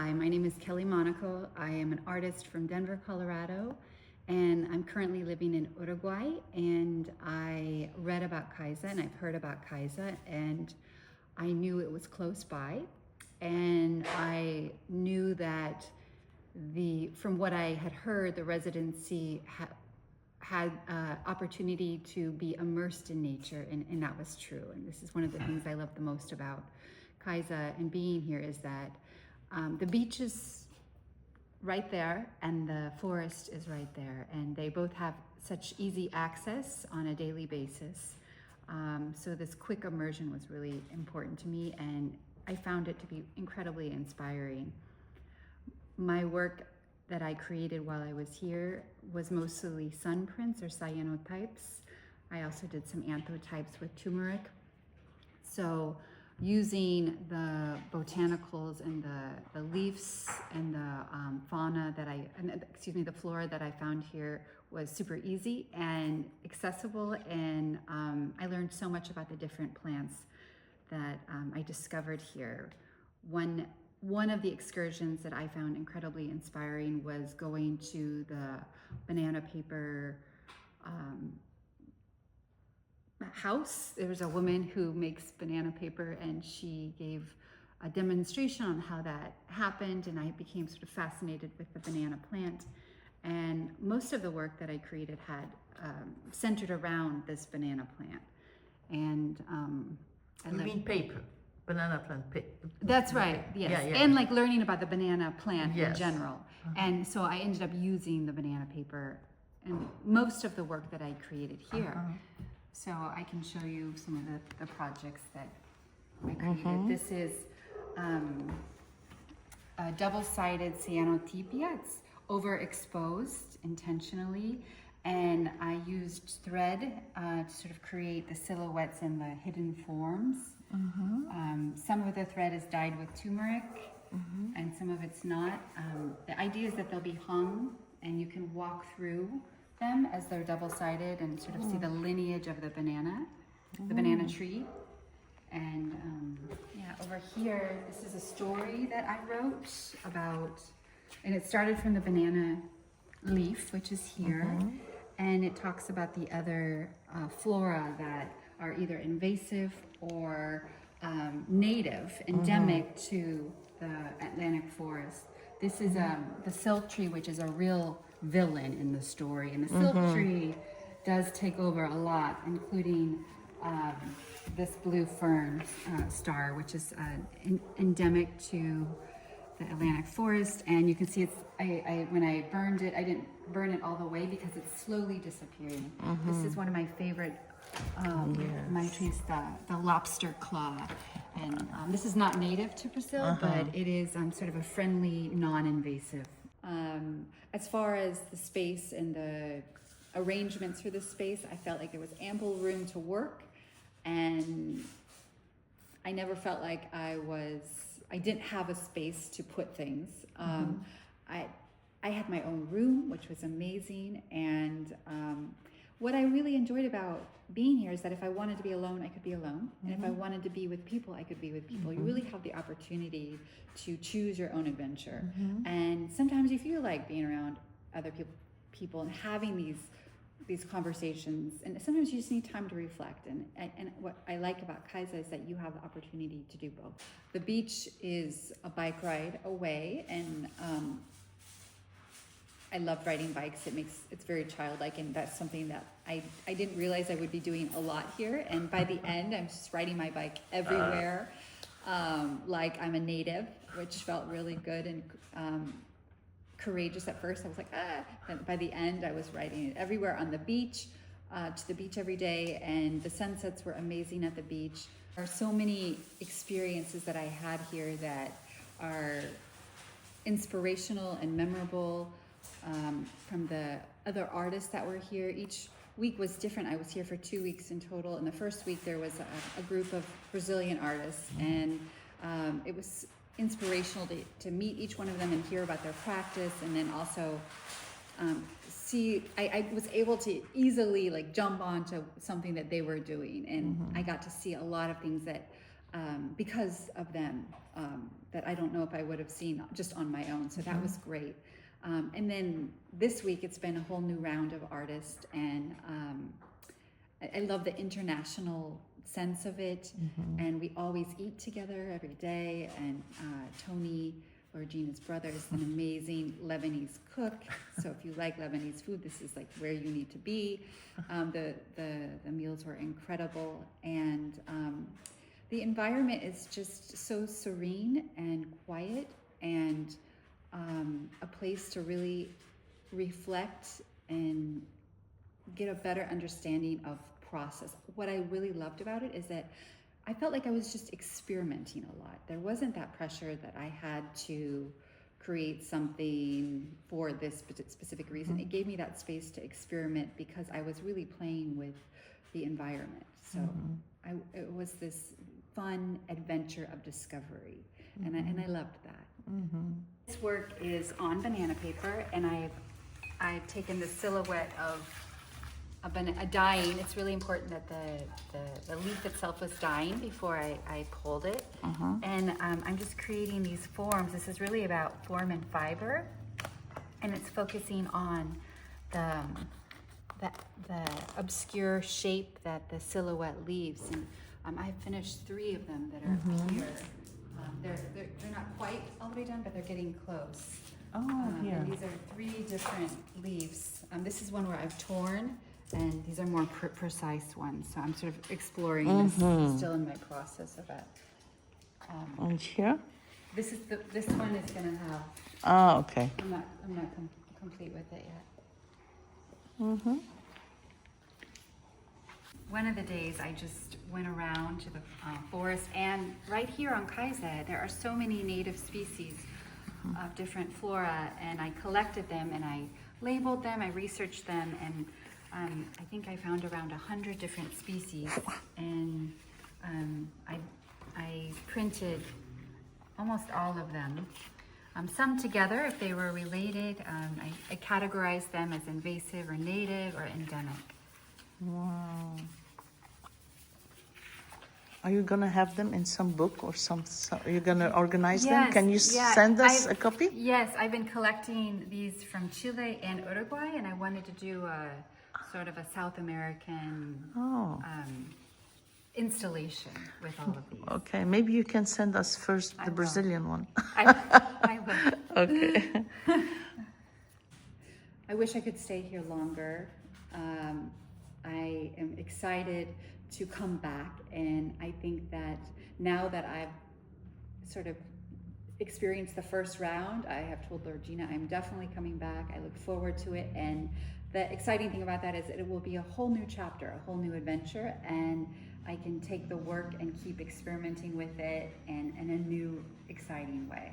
Hi, my name is Kelly Monaco. I am an artist from Denver, Colorado, and I'm currently living in Uruguay. And I read about Kaaysá and I've heard about Kaaysá, and I knew it was close by. And I knew that from what I had heard, the residency had opportunity to be immersed in nature, and that was true. And this is one of the things I love the most about Kaaysá and being here is that the beach is right there and the forest is right there, and they both have such easy access on a daily basis. So this quick immersion was really important to me, and I found it to be incredibly inspiring. My work that I created while I was here was mostly sun prints or cyanotypes. I also did some anthotypes with turmeric. So using the botanicals and the leaves and the fauna that the flora that I found here was super easy and accessible, and I learned so much about the different plants that I discovered here. One of the excursions that I found incredibly inspiring was going to the banana paper house. There was a woman who makes banana paper, and she gave a demonstration on how that happened, and I became sort of fascinated with the banana plant. And most of the work that I created had centered around this banana plant. And You mean paper? Banana plant paper. That's right, yes. Yeah, yeah. And like learning about the banana plant in Yes. general. And so I ended up using the banana paper in most of the work that I created here. So I can show you some of the projects that I created. This is a double-sided cyanotypia. It's overexposed intentionally, and I used thread to sort of create the silhouettes and the hidden forms. Some of the thread is dyed with turmeric, and some of it's not. The idea is that they'll be hung, and you can walk through them as they're double-sided and sort of see the lineage of the banana tree. And yeah, over here, this is a story that I wrote about, and it started from the banana leaf, which is here, and it talks about the other flora that are either invasive or native, endemic to the Atlantic forest. This is the silk tree, which is a real villain in the story, and the silk tree does take over a lot, including this blue fern star, which is endemic to the Atlantic forest. And you can see it's when I burned it, I didn't burn it all the way because it's slowly disappearing. This is one of my favorite my trees, the lobster claw, and this is not native to Brazil, but it is sort of a friendly, non-invasive. As far as the space and the arrangements for this space, I felt like there was ample room to work, and I never felt like I didn't have a space to put things. I had my own room, which was amazing, and what I really enjoyed about being here is that if I wanted to be alone, I could be alone. And if I wanted to be with people, I could be with people. You really have the opportunity to choose your own adventure. And sometimes you feel like being around other people and having these conversations. And sometimes you just need time to reflect. And what I like about Kaaysá is that you have the opportunity to do both. The beach is a bike ride away, and I love riding bikes. It's very childlike, and that's something that I didn't realize I would be doing a lot here. And by the end, I'm just riding my bike everywhere, like I'm a native, which felt really good and courageous at first. I was like, but by the end, I was riding it everywhere on the beach, to the beach every day, and the sunsets were amazing at the beach. There are so many experiences that I had here that are inspirational and memorable. From the other artists that were here. Each week was different. I was here for 2 weeks in total. In the first week, there was a group of Brazilian artists, and it was inspirational to meet each one of them and hear about their practice, and then also I was able to easily like jump onto something that they were doing, and I got to see a lot of things that because of them, that I don't know if I would have seen just on my own. So that was great. And then this week it's been a whole new round of artists, and I love the international sense of it. And we always eat together every day. And Tony, Regina's brother, is an amazing Lebanese cook. So if you like Lebanese food, this is like where you need to be. The meals were incredible, and the environment is just so serene and quiet, and a place to really reflect and get a better understanding of process. What I really loved about it is that I felt like I was just experimenting a lot. There wasn't that pressure that I had to create something for this specific reason. It gave me that space to experiment because I was really playing with the environment. So it was this fun adventure of discovery, and I loved that. This work is on banana paper, and I've taken the silhouette of a dying. It's really important that the leaf itself was dying before I pulled it. And I'm just creating these forms. This is really about form and fiber, and it's focusing on the obscure shape that the silhouette leaves. And I've finished 3 of them that are here. They're not quite all the way done, but they're getting close. Yeah. And these are 3 different leaves. This is one where I've torn, and these are more precise ones. So I'm sort of exploring this, still in my process of it. And here? This one is gonna have. Okay. I'm not complete with it yet. One of the days I just went around to the forest, and right here on Kaaysá there are so many native species of different flora, and I collected them and I labeled them, I researched them, and I think I found around 100 different species, and I printed almost all of them. Some together if they were related. I categorized them as invasive or native or endemic. Wow. Are you gonna have them in some book or some are you gonna organize them? Can you send us a copy? Yes, I've been collecting these from Chile and Uruguay, and I wanted to do a sort of a South American installation with all of these. Okay, maybe you can send us first the Brazilian one. I will. Okay. I wish I could stay here longer. I am excited to come back, and I think that now that I've sort of experienced the first round, I have told Regina I'm definitely coming back. I look forward to it, and the exciting thing about that is that it will be a whole new chapter, a whole new adventure, and I can take the work and keep experimenting with it in a new, exciting way.